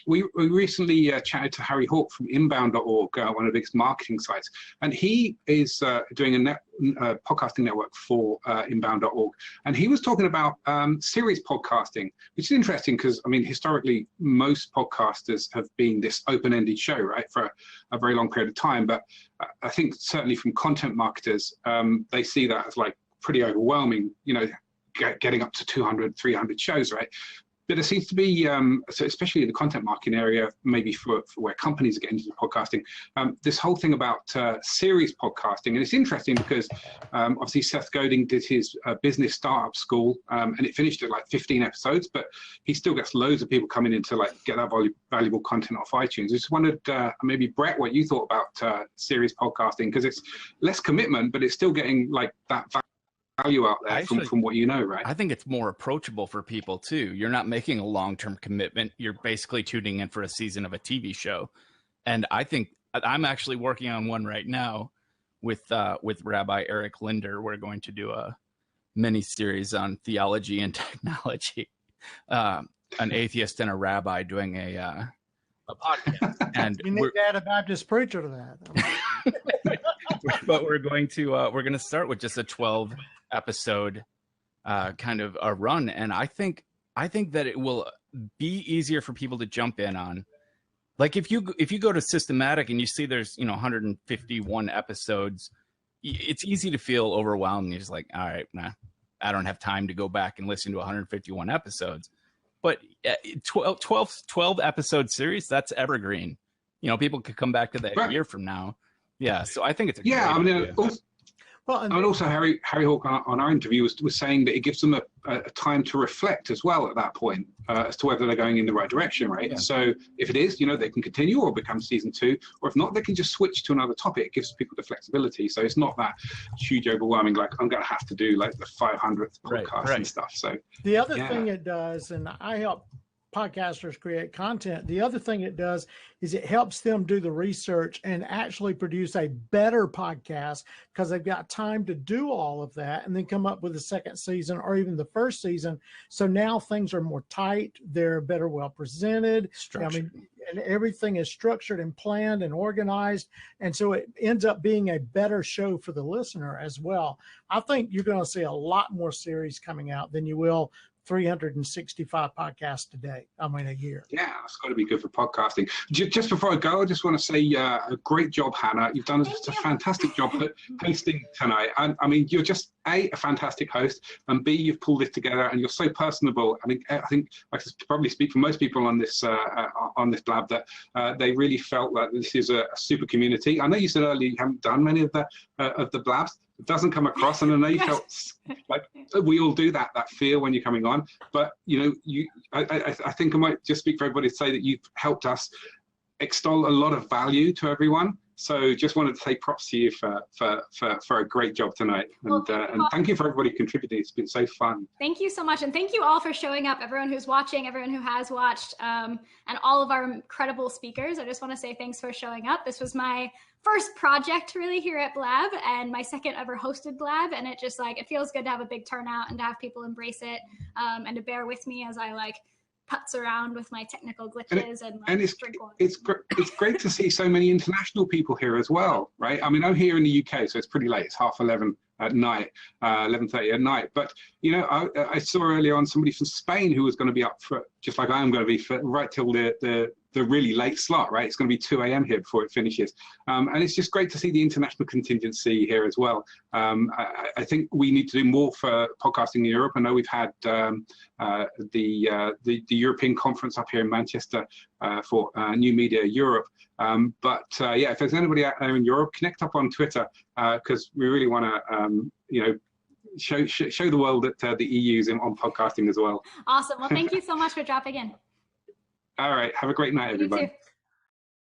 we recently chatted to Harry Hawk from inbound.org, one of the biggest marketing sites, and he is doing a podcasting network for inbound.org, and he was talking about series podcasting, which is interesting because, I mean, historically, most podcasters have been this open-ended show, right, for a very long period of time, but I think certainly from content marketers, they see that as like pretty overwhelming, you know, getting up to 200, 300 shows, right? But there seems to be, so especially in the content marketing area, maybe for where companies are getting into podcasting, this whole thing about series podcasting. And it's interesting because obviously Seth Godin did his business startup school and it finished at like 15 episodes, but he still gets loads of people coming in to like get that valuable content off iTunes. I just wondered, maybe Brett, what you thought about series podcasting, because it's less commitment, but it's still getting like that value out there from what you know, right? I think it's more approachable for people too. You're not making a long-term commitment. You're basically tuning in for a season of a TV show. And I think I'm actually working on one right now with Rabbi Eric Linder. We're going to do a mini series on theology and technology. An atheist and a rabbi doing a podcast. And you need to add a Baptist preacher to that. But we're going to start with just a 12 episode kind of a run, and I think that it will be easier for people to jump in on. Like if you go to Systematic and you see there's 151 episodes, it's easy to feel overwhelmed. You're just like, all right, nah, I don't have time to go back and listen to 151 episodes. But 12 episode series, that's evergreen. You know, people could come back to that a year from now. Yeah, so I think it's a great idea. And also Harry Hawk on our interview was saying that it gives them a time to reflect as well at that point as to whether they're going in the right direction, right? Yeah. So if it is, they can continue or become season 2, or if not, they can just switch to another topic. It gives people the flexibility. So it's not that huge overwhelming, like I'm going to have to do like the 500th podcast and stuff. So the other thing it does, and I help podcasters create content. The other thing it does is it helps them do the research and actually produce a better podcast because they've got time to do all of that and then come up with a second season or even the first season. So now things are more tight. They're better, well presented. Structured. And everything is structured and planned and organized. And so it ends up being a better show for the listener as well. I think you're going to see a lot more series coming out than you will 365 podcasts a year. Yeah, it's got to be good for podcasting. Just before I go, I just want to say a great job, Hannah. You've done just a fantastic job hosting tonight. I mean, you're just a fantastic host, and B, you've pulled it together, and you're so personable. I think I can probably speak for most people on this blab that they really felt that this is a super community. I know you said earlier you haven't done many of the blabs. It doesn't come across, and I know you felt like we all do that fear when you're coming on. But I think I might just speak for everybody to say that you've helped us extol a lot of value to everyone. So just wanted to say props to you for a great job tonight, and thank you for everybody contributing. It's been so fun. Thank you so much, and thank you all for showing up. Everyone who's watching, everyone who has watched, and all of our incredible speakers. I just want to say thanks for showing up. This was my first project really here at Blab, and my second ever hosted Blab, and it just it feels good to have a big turnout and to have people embrace it, and to bear with me as I putz around with my technical glitches and it's great to see so many international people here as well, right? I mean, I'm here in the UK, so it's pretty late. It's 11:30 at night, 11:30 at night. But I saw earlier on somebody from Spain who was going to be up for, just like I am going to be, for right till the really late slot, right? It's going to be 2 a.m. here before it finishes. And it's just great to see the international contingency here as well. I think we need to do more for podcasting in Europe. I know we've had the European conference up here in Manchester for New Media Europe. But if there's anybody out there in Europe, connect up on Twitter because we really want to, show the world that the EU's on podcasting as well. Awesome. Well, thank you so much for dropping in. All right. Have a great night, everybody. You too.